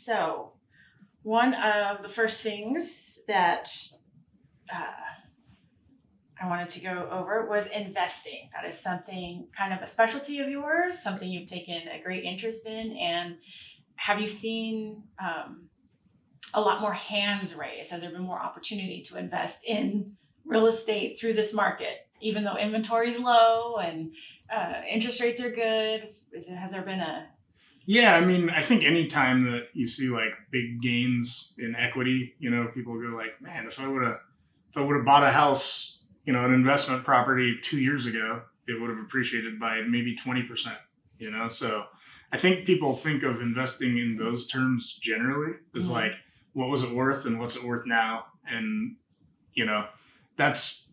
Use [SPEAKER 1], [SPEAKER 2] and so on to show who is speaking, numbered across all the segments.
[SPEAKER 1] So one of the first things that I wanted to go over was investing. That is something kind of a specialty of yours, something you've taken a great interest in. And have you seen a lot more hands raised? Has there been more opportunity to invest in real estate through this market, even though inventory is low and interest rates are good? Has there been a...
[SPEAKER 2] Yeah, I mean, I think anytime that you see like big gains in equity, people go like, man, if I would have bought a house, an investment property 2 years ago, it would have appreciated by maybe 20%, So I think people think of investing in those terms generally as like, what was it worth and what's it worth now? And, that's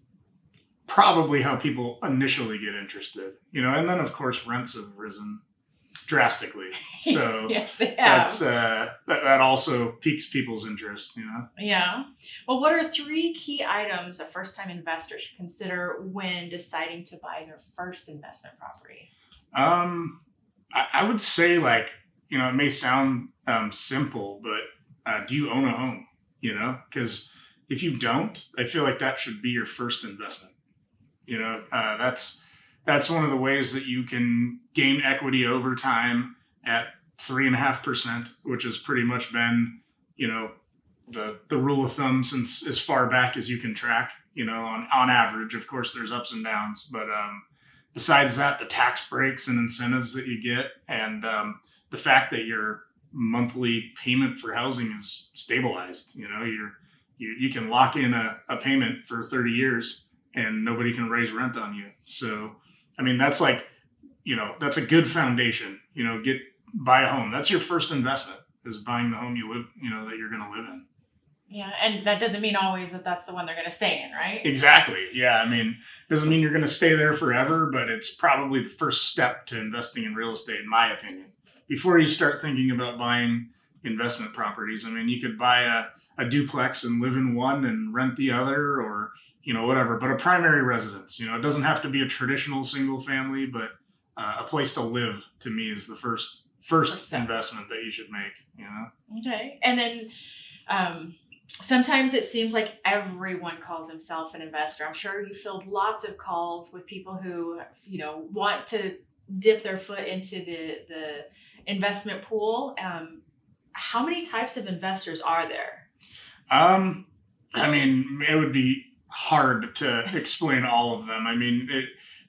[SPEAKER 2] probably how people initially get interested, and then of course rents have risen drastically. So
[SPEAKER 1] yes, they have.
[SPEAKER 2] That also piques people's interest,
[SPEAKER 1] Yeah. Well, what are 3 key items a first-time investor should consider when deciding to buy their first investment property?
[SPEAKER 2] I would say it may sound simple, but do you own a home? Because if you don't, I feel like that should be your first investment. That's one of the ways that you can gain equity over time at 3.5%, which has pretty much been, the rule of thumb since as far back as you can track, on average. Of course, there's ups and downs, but besides that, the tax breaks and incentives that you get, and the fact that your monthly payment for housing is stabilized, you can lock in a payment for 30 years and nobody can raise rent on you. So, I mean, that's that's a good foundation, buy a home. That's your first investment, is buying the home you live, that you're going to live in.
[SPEAKER 1] Yeah. And that doesn't mean always that that's the one they're going to stay in, right?
[SPEAKER 2] Exactly. Yeah. I mean, doesn't mean you're going to stay there forever, but it's probably the first step to investing in real estate, in my opinion. Before you start thinking about buying investment properties, I mean, you could buy a duplex and live in one and rent the other, or, whatever, but a primary residence, it doesn't have to be a traditional single family, but a place to live, to me, is the first investment that you should make,
[SPEAKER 1] Okay. And then sometimes it seems like everyone calls himself an investor. I'm sure you filled lots of calls with people who, want to dip their foot into the investment pool. How many types of investors are there?
[SPEAKER 2] I mean, it would be hard to explain all of them. I mean,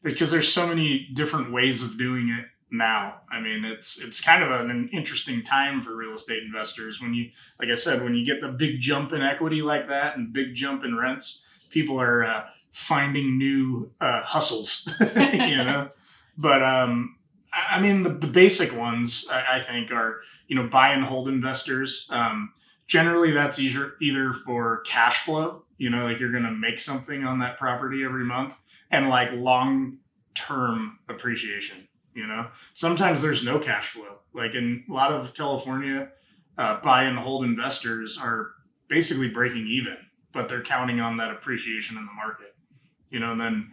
[SPEAKER 2] because there's so many different ways of doing it now. I mean, it's kind of an interesting time for real estate investors when you, like I said, when you get the big jump in equity like that and big jump in rents, people are finding new hustles, But I mean, the basic ones I think are, buy and hold investors. Generally, that's either for cash flow, like you're going to make something on that property every month, and like long-term appreciation, Sometimes there's no cash flow. Like in a lot of California, buy and hold investors are basically breaking even, but they're counting on that appreciation in the market, and then,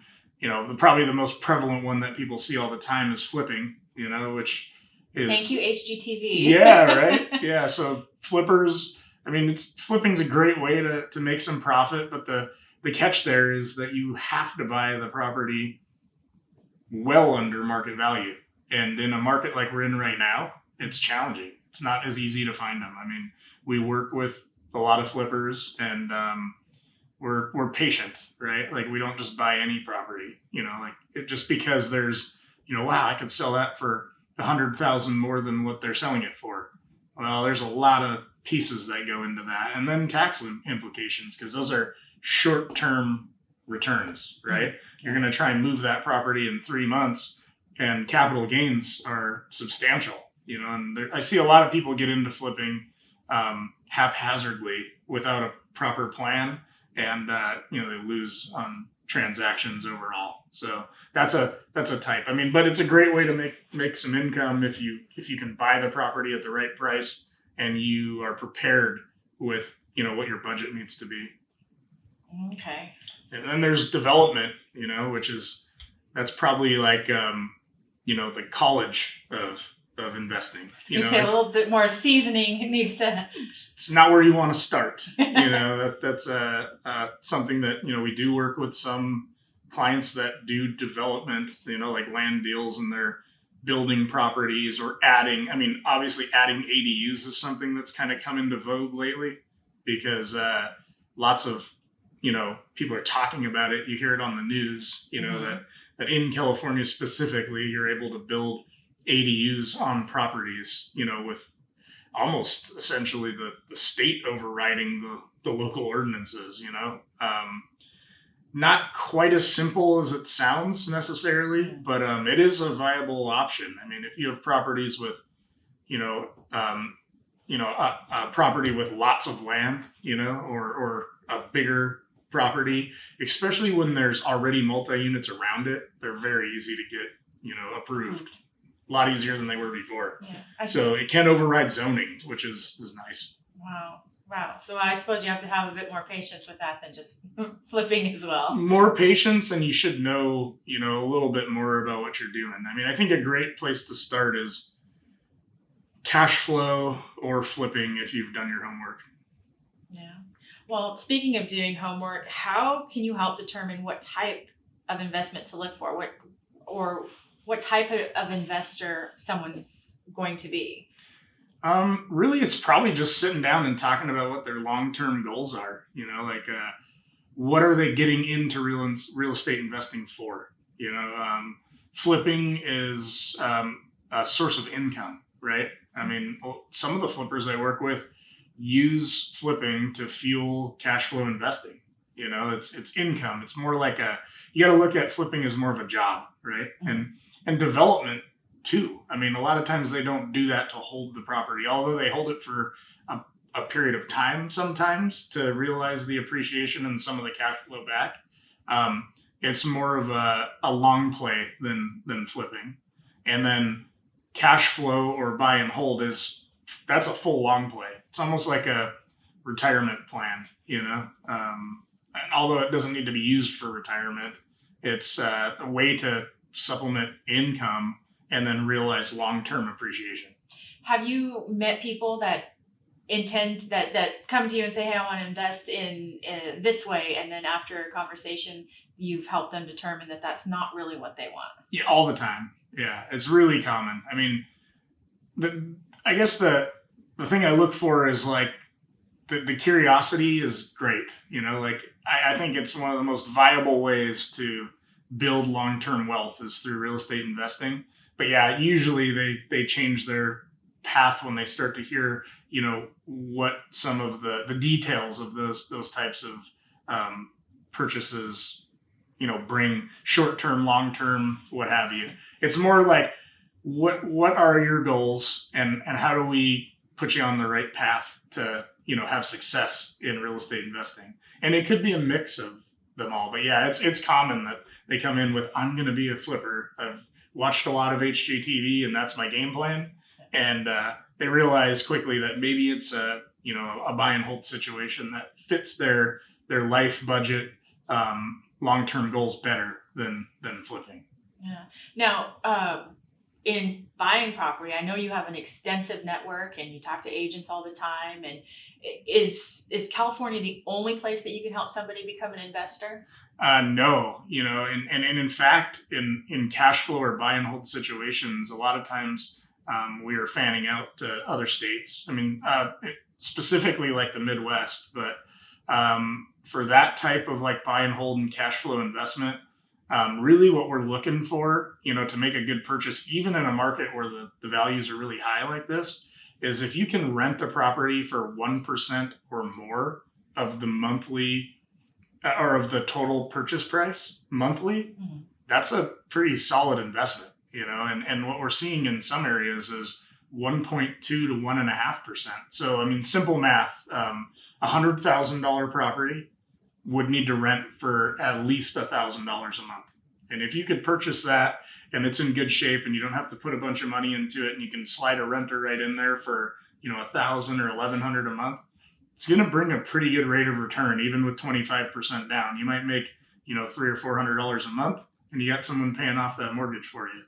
[SPEAKER 2] probably the most prevalent one that people see all the time is flipping, which is...
[SPEAKER 1] Thank you, HGTV.
[SPEAKER 2] Yeah, right? Yeah, so flippers, I mean, flipping's a great way to make some profit, but the catch there is that you have to buy the property well under market value. And in a market like we're in right now, it's challenging. It's not as easy to find them. I mean, we work with a lot of flippers, and we're patient, right? Like, we don't just buy any property, just because there's, wow, I could sell that for $100,000 more than what they're selling it for. Well, there's a lot of pieces that go into that, and then tax implications, because those are short-term returns, right? You're going to try and move that property in 3 months, and capital gains are substantial, and I see a lot of people get into flipping haphazardly without a proper plan, and they lose on transactions overall. So that's a type. I mean, but it's a great way to make some income if you can buy the property at the right price and you are prepared with what your budget needs to be.
[SPEAKER 1] Okay.
[SPEAKER 2] And then there's development, that's probably like the college of of investing.
[SPEAKER 1] I was gonna say a little bit more seasoning needs to.
[SPEAKER 2] It's not where you want to start. That's something that we do work with some clients that do development. Like land deals, and they're building properties or adding. Obviously, adding ADUs is something that's kind of come into vogue lately because lots of people are talking about it. You hear it on the news. That in California specifically, you're able to build ADUs on properties, with almost essentially the state overriding the local ordinances, not quite as simple as it sounds necessarily, but it is a viable option. If you have properties with, a property with lots of land, or a bigger property, especially when there's already multi-units around it, they're very easy to get, approved. A lot easier than they were before. Yeah, so it can override zoning, which is nice.
[SPEAKER 1] Wow. So I suppose you have to have a bit more patience with that than just flipping as well.
[SPEAKER 2] More patience, and you should know, a little bit more about what you're doing. I think a great place to start is cash flow or flipping if you've done your homework.
[SPEAKER 1] Yeah. Well, speaking of doing homework, how can you help determine what type of investment to look for? What type of investor someone's going to be?
[SPEAKER 2] Really, it's probably just sitting down and talking about what their long-term goals are. What are they getting into real estate investing for? Flipping is a source of income, right? Some of the flippers I work with use flipping to fuel cash flow investing. It's income. It's more like you got to look at flipping as more of a job, right? And development too. A lot of times they don't do that to hold the property, although they hold it for a period of time sometimes to realize the appreciation and some of the cash flow back. It's more of a long play than flipping. And then cash flow or buy and hold that's a full long play. It's almost like a retirement plan, although it doesn't need to be used for retirement. It's a way to supplement income and then realize long-term appreciation.
[SPEAKER 1] Have you met people that that come to you and say, hey, I want to invest in this way, and then after a conversation you've helped them determine that that's not really what they want?
[SPEAKER 2] Yeah, all the time. Yeah, it's really common. I guess the thing I look for is like the curiosity is great. I think it's one of the most viable ways to build long-term wealth is through real estate investing. But yeah, usually they change their path when they start to hear, what some of the details of those types of purchases, bring short-term, long-term, what have you. It's more like what are your goals and how do we put you on the right path to, have success in real estate investing. And it could be a mix of them all. But yeah, it's common that they come in with, I'm going to be a flipper. I've watched a lot of HGTV and that's my game plan. And they realize quickly that maybe it's a buy and hold situation that fits their life budget, long-term goals better than flipping.
[SPEAKER 1] Yeah. Now, in buying property, I know you have an extensive network and you talk to agents all the time. And is California the only place that you can help somebody become an investor?
[SPEAKER 2] No, and in fact, in cash flow or buy and hold situations, a lot of times we are fanning out to other states. Specifically like the Midwest, but for that type of like buy and hold and cash flow investment, really what we're looking for, to make a good purchase, even in a market where the values are really high like this, is if you can rent a property for 1% or more of the monthly or of the total purchase price monthly, mm-hmm. That's a pretty solid investment, and what we're seeing in some areas is 1.2 to 1.5%. So, simple math, $100,000 property would need to rent for at least $1,000 a month. And if you could purchase that and it's in good shape and you don't have to put a bunch of money into it and you can slide a renter right in there for, $1,000 or $1,100 a month, it's going to bring a pretty good rate of return, even with 25% down. You might make, $300 or $400 a month and you got someone paying off that mortgage for you.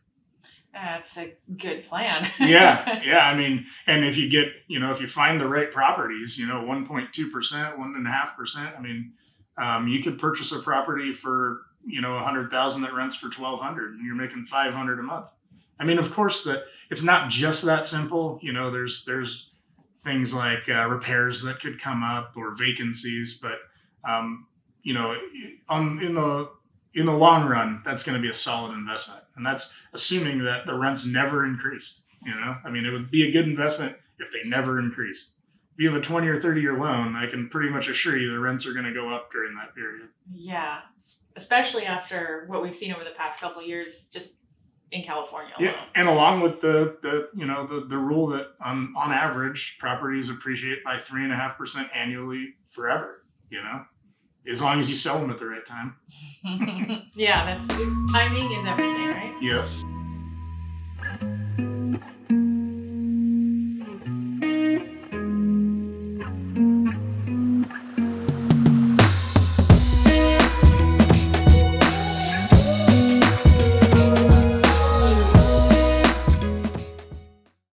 [SPEAKER 1] That's a good plan.
[SPEAKER 2] Yeah. I mean, and if you get, if you find the right properties, 1.2%, 1.5%, I mean, you could purchase a property for, 100,000 that rents for 1,200 and you're making 500 a month. I mean, of course that it's not just that simple. There's things like repairs that could come up or vacancies, but, in the long run, that's going to be a solid investment. And that's assuming that the rents never increased. I mean, it would be a good investment if they never increased. If you have a 20 or 30-year loan, I can pretty much assure you the rents are going to go up during that period.
[SPEAKER 1] Yeah, especially after what we've seen over the past couple of years, just in California alone.
[SPEAKER 2] Yeah, and along with the rule that on average properties appreciate by 3.5% annually forever. As long as you sell them at the right time.
[SPEAKER 1] Yeah, that's timing is everything, right?
[SPEAKER 2] Yeah.